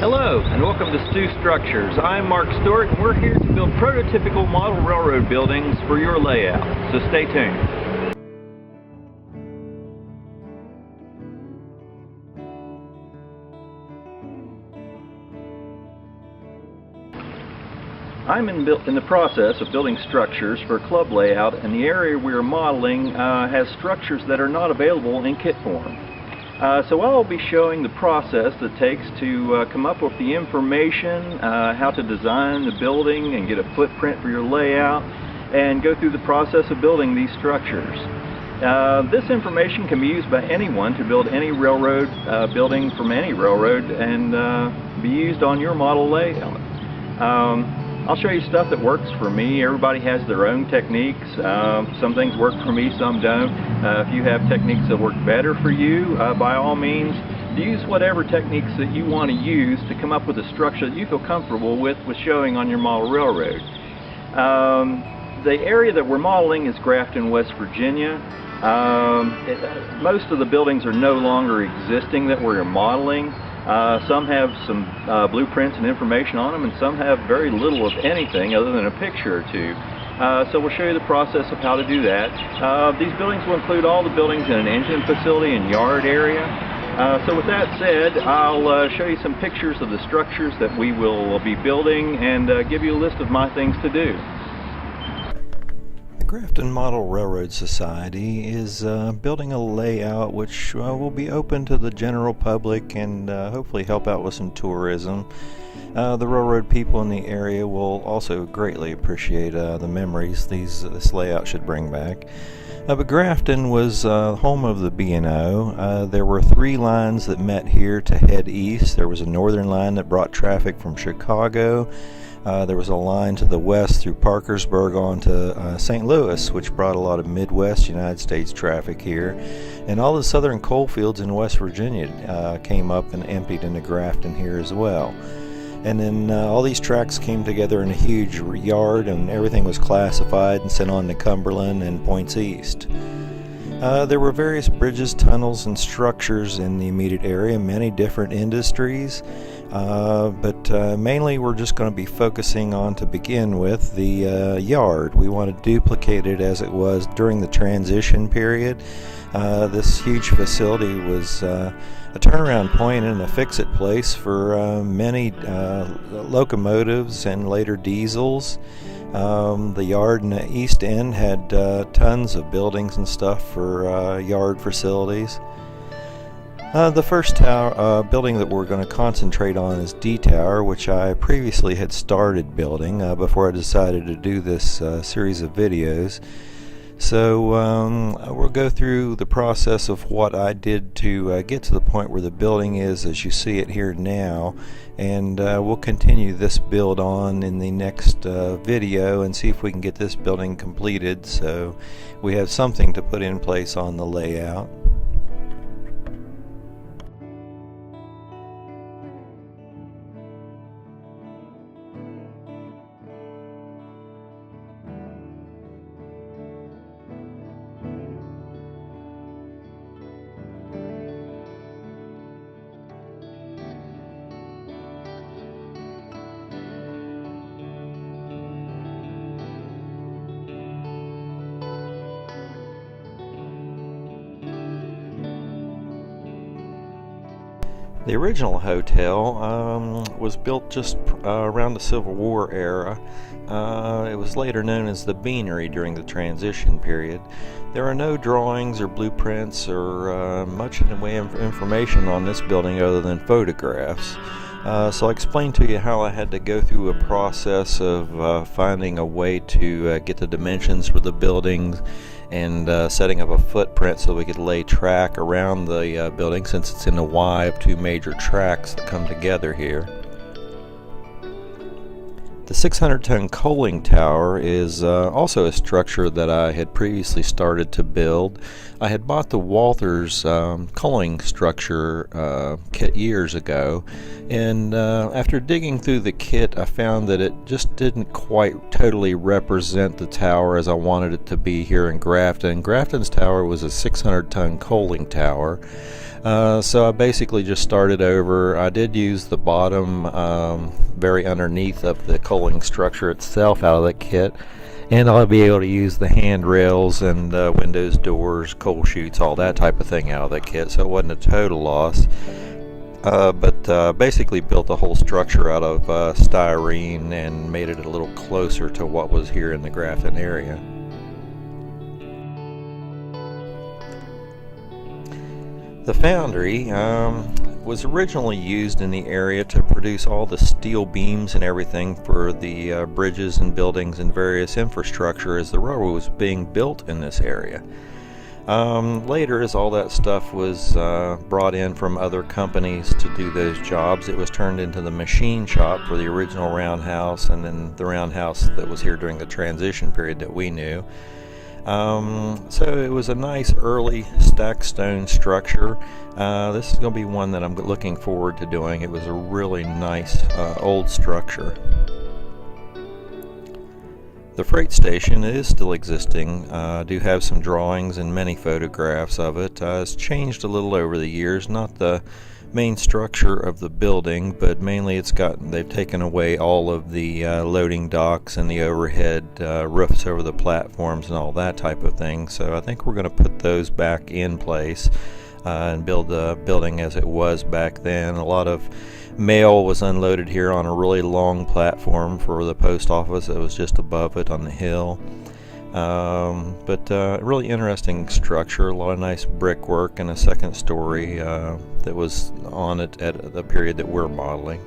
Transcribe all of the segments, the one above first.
Hello, and welcome to Stu Structures. I'm Mark Stewart, and we're here to build prototypical model railroad buildings for your layout, so stay tuned. I'm in the process of building structures for club layout, and the area we're modeling has structures that are not available in kit form. So I'll be showing the process that it takes to come up with the information, how to design the building and get a footprint for your layout, and go through the process of building these structures. This information can be used by anyone to build any railroad building from any railroad and be used on your model layout. I'll show you stuff that works for me. Everybody has their own techniques. Some things work for me, some don't. If you have techniques that work better for you, by all means, use whatever techniques that you want to use to come up with a structure that you feel comfortable with showing on your model railroad. The area that we're modeling is Grafton, West Virginia. Most of the buildings are no longer existing that we're modeling. Some have some blueprints and information on them, and some have very little of anything other than a picture or two. So we'll show you the process of how to do that. These buildings will include all the buildings in an engine facility and yard area. So with that said, I'll show you some pictures of the structures that we will be building and give you a list of my things to do. The Grafton Model Railroad Society is building a layout which will be open to the general public and hopefully help out with some tourism. The railroad people in the area will also greatly appreciate the memories this layout should bring back. But Grafton was home of the B&O. There were 3 lines that met here to head east. There was a northern line that brought traffic from Chicago. There was a line to the west through Parkersburg on to St. Louis, which brought a lot of Midwest United States traffic here. And all the southern coal fields in West Virginia came up and emptied into Grafton here as well. And then all these tracks came together in a huge yard, and everything was classified and sent on to Cumberland and points east. There were various bridges, tunnels, and structures in the immediate area, many different industries, but mainly we're just going to be focusing on, to begin with, the yard. We want to duplicate it as it was during the transition period. This huge facility was a turnaround point and a fix-it place for many locomotives and later diesels. The yard in the east end had tons of buildings and stuff for yard facilities. The first building that we're going to concentrate on is D Tower, which I previously had started building before I decided to do this series of videos. So we'll go through the process of what I did to get to the point where the building is as you see it here now, and we'll continue this build on in the next video and see if we can get this building completed so we have something to put in place on the layout. The original hotel was built just around the Civil War era. It was later known as the Beanery during the transition period. There are no drawings or blueprints or much in the way of information on this building other than photographs. So I'll explain to you how I had to go through a process of finding a way to get the dimensions for the buildings and setting up a footprint so we could lay track around the building, since it's in the Y of 2 major tracks that come together here. The 600-ton coaling tower is also a structure that I had previously started to build. I had bought the Walthers coaling structure kit years ago, and after digging through the kit I found that it just didn't quite totally represent the tower as I wanted it to be here in Grafton. Grafton's tower was a 600-ton coaling tower. So I basically just started over. I did use the bottom very underneath of the coaling structure itself out of the kit, and I'll be able to use the handrails and windows, doors, coal chutes, all that type of thing out of the kit, so it wasn't a total loss. But basically built the whole structure out of styrene and made it a little closer to what was here in the Grafton area. The Foundry was originally used in the area to produce all the steel beams and everything for the bridges and buildings and various infrastructure as the railroad was being built in this area. Later, as all that stuff was brought in from other companies to do those jobs, it was turned into the machine shop for the original roundhouse, and then the roundhouse that was here during the transition period that we knew. So it was a nice early stacked stone structure. This is going to be one that I'm looking forward to doing. It was a really nice old structure. The freight station is still existing. I do have some drawings and many photographs of it. It's changed a little over the years, not the main structure of the building, but mainly they've taken away all of the loading docks and the overhead roofs over the platforms and all that type of thing. So I think we're going to put those back in place and build the building as it was back then. A lot of mail was unloaded here on a really long platform for the post office that was just above it on the hill. But really interesting structure, a lot of nice brickwork, and a second story that was on it at the period that we're modeling.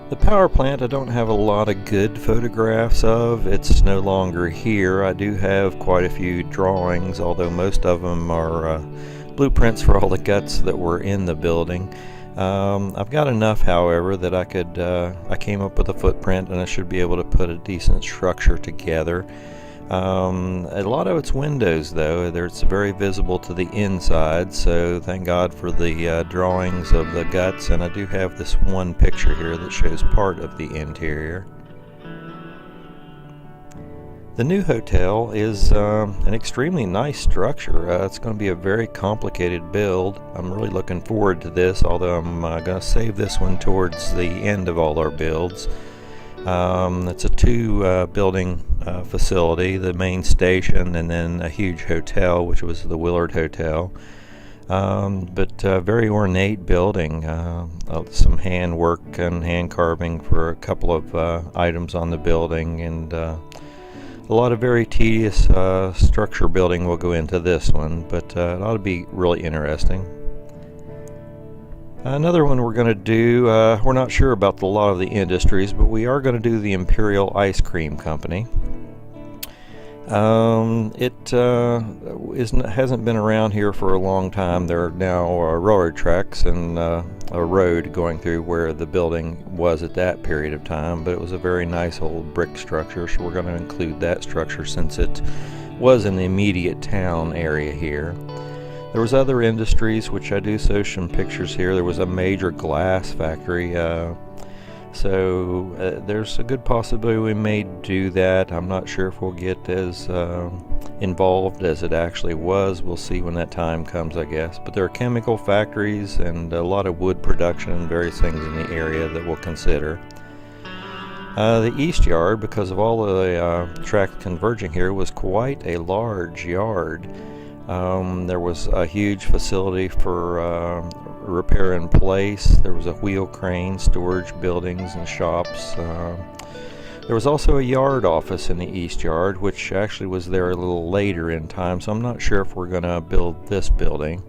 The power plant I don't have a lot of good photographs of. It's no longer here. I do have quite a few drawings, although most of them are blueprints for all the guts that were in the building. I've got enough, however, that I came up with a footprint, and I should be able to put a decent structure together. A lot of its windows, though, it's very visible to the inside, so thank God for the drawings of the guts, and I do have this one picture here that shows part of the interior. The new hotel is an extremely nice structure. It's going to be a very complicated build. I'm really looking forward to this, although I'm going to save this one towards the end of all our builds. It's a two-building facility, the main station, and then a huge hotel, which was the Willard Hotel. But very ornate building, some hand work and hand carving for a couple of items on the building, and a lot of very tedious structure building will go into this one, but it ought to be really interesting. Another one we're going to do, we're not sure about a lot of the industries, but we are going to do the Imperial Ice Cream Company. It hasn't been around here for a long time. There are now railroad tracks and a road going through where the building was at that period of time, but it was a very nice old brick structure, so we're going to include that structure since it was in the immediate town area here. There was other industries, which I do show some pictures here. There was a major glass factory, so there's a good possibility we may do that. I'm not sure if we'll get as involved as it actually was. We'll see when that time comes, I guess. But there are chemical factories and a lot of wood production and various things in the area that we'll consider. The East Yard, because of all the tracks converging here, was quite a large yard. There was a huge facility for repair in place. There was a wheel crane, storage buildings and shops. There was also a yard office in the East Yard, which actually was there a little later in time, so I'm not sure if we're going to build this building.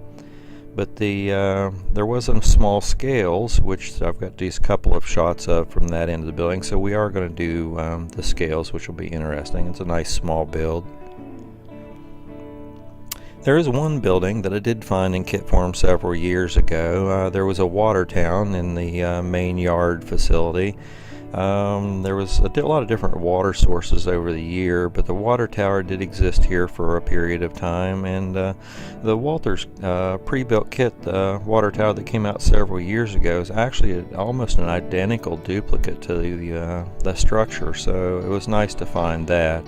But there was some small scales, which I've got these couple of shots of from that end of the building, so we are going to do the scales, which will be interesting. It's a nice small build. There is one building that I did find in kit form several years ago. There was a water town in the main yard facility. There was a lot of different water sources over the year, but the water tower did exist here for a period of time, and the Walters pre-built kit, the water tower that came out several years ago, is actually almost an identical duplicate to the structure, so it was nice to find that.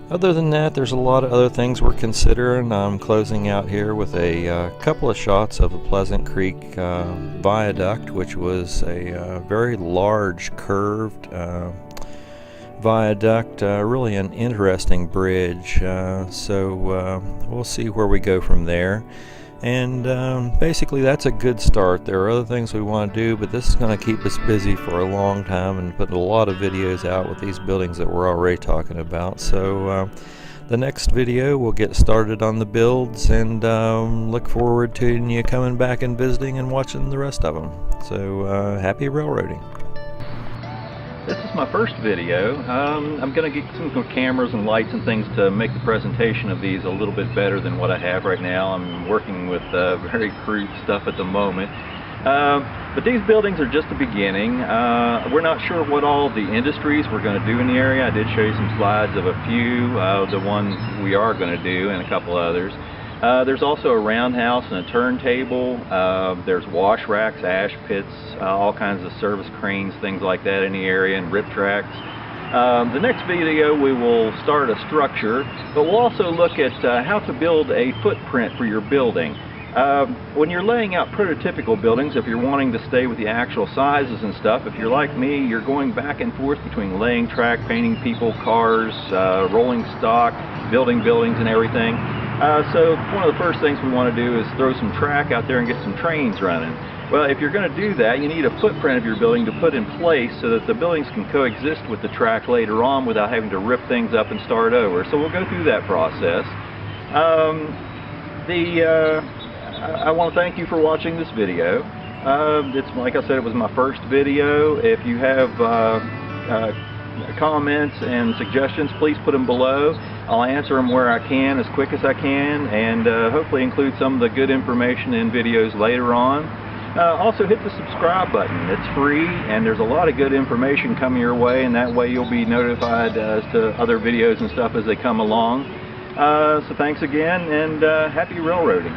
Other than that, there's a lot of other things we're considering. I'm closing out here with a couple of shots of the Pleasant Creek viaduct, which was a very large curved viaduct, really an interesting bridge. So we'll see where we go from there. And basically that's a good start. There are other things we want to do, but this is going to keep us busy for a long time and put a lot of videos out with these buildings that we're already talking about. So the next video we'll get started on the builds, and look forward to you coming back and visiting and watching the rest of them. So happy railroading. This is my first video. I'm going to get some cameras and lights and things to make the presentation of these a little bit better than what I have right now. I'm working with very crude stuff at the moment. But these buildings are just the beginning. We're not sure what all the industries we're going to do in the area. I did show you some slides of a few, the ones we are going to do, and a couple others. There's also a roundhouse and a turntable. There's wash racks, ash pits, all kinds of service cranes, things like that in the area, and rip tracks. The next video we will start a structure, but we'll also look at how to build a footprint for your building. When you're laying out prototypical buildings, if you're wanting to stay with the actual sizes and stuff, if you're like me, you're going back and forth between laying track, painting people, cars, rolling stock, building buildings and everything. So one of the first things we want to do is throw some track out there and get some trains running. Well, if you're going to do that, you need a footprint of your building to put in place so that the buildings can coexist with the track later on without having to rip things up and start over. So we'll go through that process. I want to thank you for watching this video. It's like I said, it was my first video. If you have comments and suggestions, please put them below. I'll answer them where I can, as quick as I can, and hopefully include some of the good information in videos later on. Also hit the subscribe button. It's free, and there's a lot of good information coming your way, and that way you'll be notified as to other videos and stuff as they come along. So thanks again, and happy railroading.